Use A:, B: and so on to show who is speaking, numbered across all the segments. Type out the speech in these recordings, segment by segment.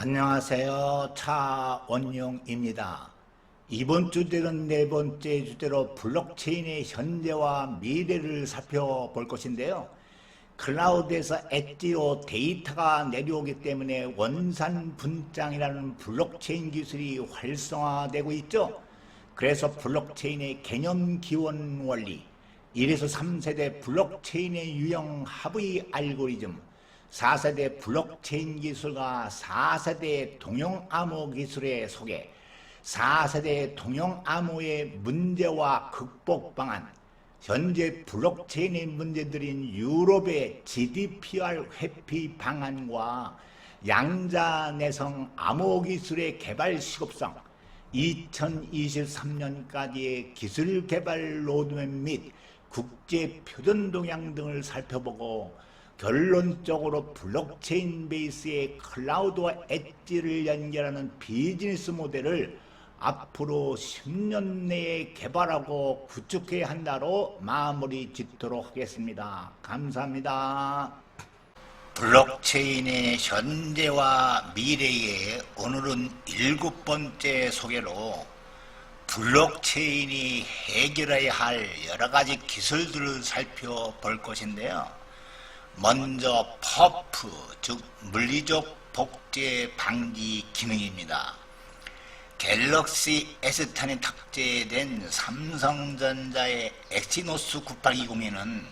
A: 안녕하세요. 차원용입니다. 이번 주제는 네 번째 주제로 블록체인의 현재와 미래를 살펴볼 것인데요. 클라우드에서 엣지로 데이터가 내려오기 때문에 원산 분장이라는 블록체인 기술이 활성화되고 있죠. 그래서 블록체인의 개념 기원 원리, 1에서 3세대 블록체인의 유형 하브의 알고리즘, 4세대 블록체인 기술과 4세대 동형 암호 기술의 소개, 4세대 동형 암호의 문제와 극복 방안, 현재 블록체인의 문제들인 유럽의 GDPR 회피 방안과 양자내성 암호 기술의 개발 시급성, 2023년까지의 기술 개발 로드맵 및 국제 표준 동향 등을 살펴보고 결론적으로 블록체인 베이스의 클라우드와 엣지를 연결하는 비즈니스 모델을 앞으로 10년 내에 개발하고 구축해야 한다로 마무리 짓도록 하겠습니다. 감사합니다. 블록체인의 현재와 미래에 오늘은 7번째 소개로 블록체인이 해결해야 할 여러가지 기술들을 살펴볼 것인데요. 먼저 퍼프, 즉 물리적 복제 방지 기능입니다. 갤럭시 S10에 탑재된 삼성전자의 엑시노스 9820에는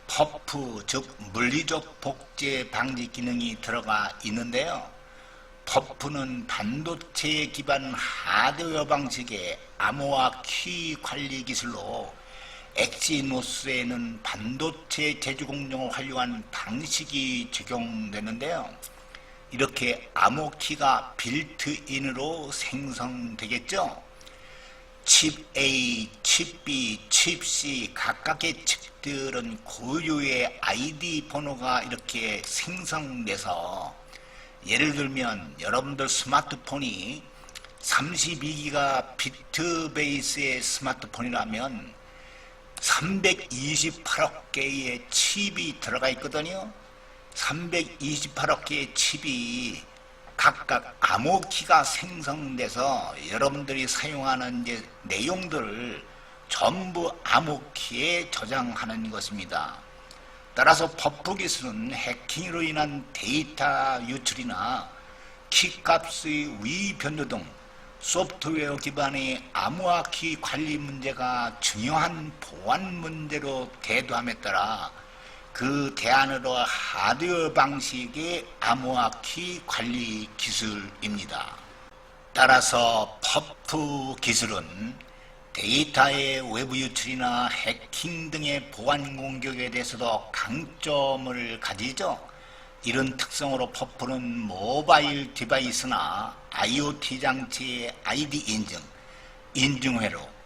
A: 퍼프, 즉 물리적 복제 방지 기능이 들어가 있는데요. 퍼프는 반도체 기반 하드웨어 방식의 암호화 키 관리 기술로 엑시노스에는 반도체 제조 공정을 활용한 방식이 적용되는데요. 이렇게 암호키가 빌트인으로 생성되겠죠. 칩 A, 칩 B, 칩 C 각각의 칩들은 고유의 ID 번호가 이렇게 생성돼서 예를 들면 여러분들 스마트폰이 32기가 비트 베이스의 스마트폰이라면 328억 개의 칩이 들어가 있거든요. 328억 개의 칩이 각각 암호키가 생성돼서 여러분들이 사용하는 이제 내용들을 전부 암호키에 저장하는 것입니다. 따라서 퍼프 기술은 해킹으로 인한 데이터 유출이나 키값의 위변조 등 소프트웨어 기반의 암호화 키 관리 문제가 중요한 보안 문제로 대두함에 따라 그 대안으로 하드웨어 방식의 암호화 키 관리 기술입니다. 따라서 퍼프 기술은 데이터의 외부 유출이나 해킹 등의 보안 공격에 대해서도 강점을 가지죠. 이런 특성으로 퍼프는 모바일 디바이스나 IoT 장치의 ID 인증, 인증회로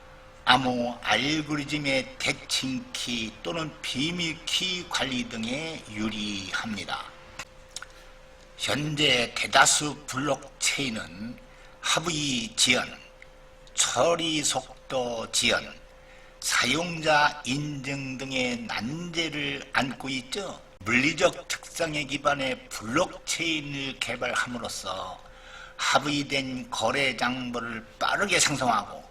A: 암호 알고리즘의 대칭키 또는 비밀키 관리 등에 유리합니다. 현재 대다수 블록체인은 하브의 지연, 처리 속도 지연, 사용자 인증 등의 난제를 안고 있죠. 물리적 특성에 기반의 블록체인을 개발함으로써 합의된 거래 장부를 빠르게 생성하고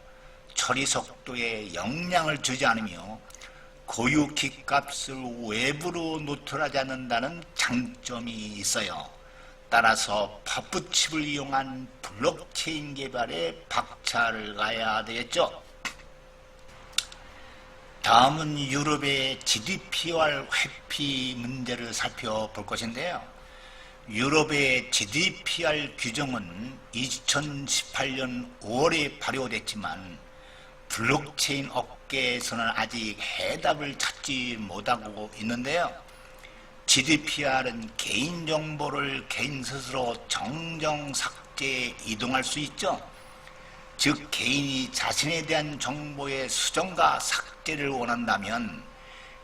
A: 처리 속도에 영향을 주지 않으며 고유 키값을 외부로 노출하지 않는다는 장점이 있어요. 따라서 퍼프칩을 이용한 블록체인 개발에 박차를 가야 되겠죠. 다음은 유럽의 GDPR 회피 문제를 살펴볼 것인데요. 유럽의 GDPR 규정은 2018년 5월에 발효됐지만 블록체인 업계에서는 아직 해답을 찾지 못하고 있는데요. GDPR은 개인정보를 개인 스스로 정정 삭제에 이동할 수 있죠. 즉 개인이 자신에 대한 정보의 수정과 삭제를 원한다면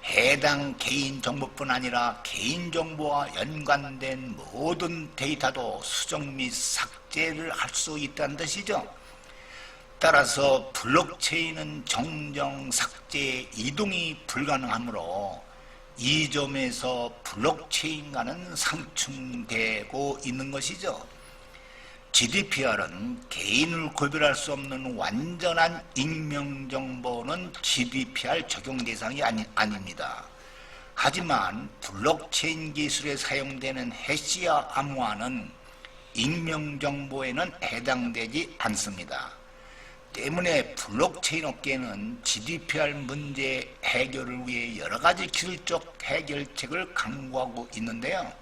A: 해당 개인정보뿐 아니라 개인정보와 연관된 모든 데이터도 수정 및 삭제를 할 수 있다는 뜻이죠. 따라서 블록체인은 정정 삭제 이동이 불가능하므로 이 점에서 블록체인과는 상충되고 있는 것이죠. GDPR은 개인을 구별할 수 없는 완전한 익명정보는 GDPR 적용 대상이 아닙니다. 하지만 블록체인 기술에 사용되는 해시와 암호화는 익명정보에는 해당되지 않습니다. 때문에 블록체인 업계는 GDPR 문제 해결을 위해 여러 가지 기술적 해결책을 강구하고 있는데요.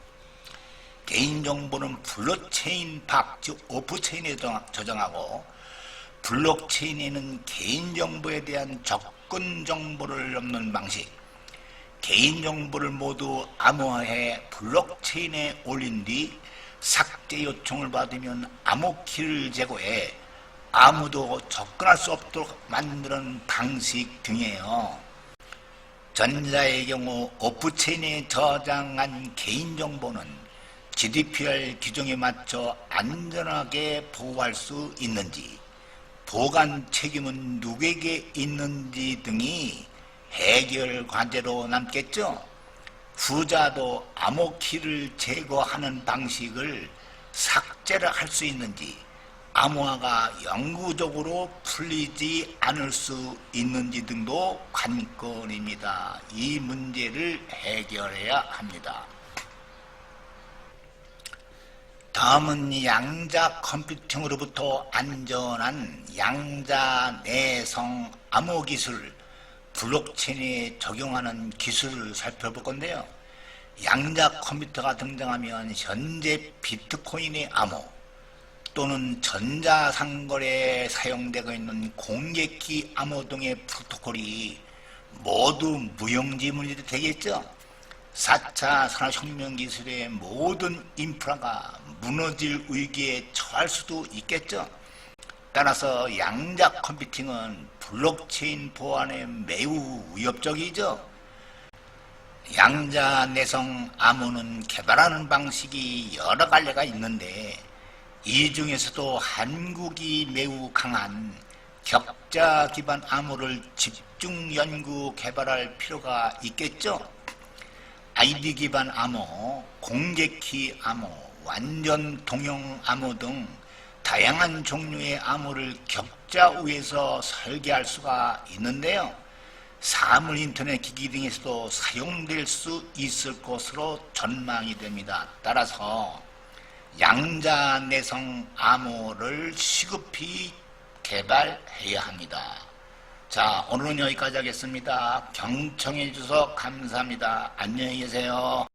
A: 개인정보는 블록체인 밖, 즉 오프체인에 저장하고 블록체인에는 개인정보에 대한 접근 정보를 넣는 방식, 개인정보를 모두 암호화해 블록체인에 올린 뒤 삭제 요청을 받으면 암호키를 제거해 아무도 접근할 수 없도록 만드는 방식 등이에요. 전자의 경우 오프체인에 저장한 개인정보는 GDPR 규정에 맞춰 안전하게 보호할 수 있는지, 보관 책임은 누구에게 있는지 등이 해결 과제로 남겠죠. 후자도 암호키를 제거하는 방식을 삭제를 할 수 있는지, 암호화가 영구적으로 풀리지 않을 수 있는지 등도 관건입니다. 이 문제를 해결해야 합니다. 다음은 양자 컴퓨팅으로부터 안전한 양자 내성 암호 기술, 블록체인에 적용하는 기술을 살펴볼 건데요. 양자 컴퓨터가 등장하면 현재 비트코인의 암호 또는 전자상거래에 사용되고 있는 공개키 암호 등의 프로토콜이 모두 무용지물이 되겠죠. 4차 산업혁명 기술의 모든 인프라가 무너질 위기에 처할 수도 있겠죠. 따라서 양자 컴퓨팅은 블록체인 보안에 매우 위협적이죠. 양자 내성 암호는 개발하는 방식이 여러 갈래가 있는데 이 중에서도 한국이 매우 강한 격자 기반 암호를 집중 연구 개발할 필요가 있겠죠. ID 기반 암호, 공개키 암호, 완전 동형 암호 등 다양한 종류의 암호를 격자 위에서 설계할 수가 있는데요. 사물 인터넷 기기 등에서도 사용될 수 있을 것으로 전망이 됩니다. 따라서 양자 내성 암호를 시급히 개발해야 합니다. 자, 오늘은 여기까지 하겠습니다. 경청해 주셔서 감사합니다. 안녕히 계세요.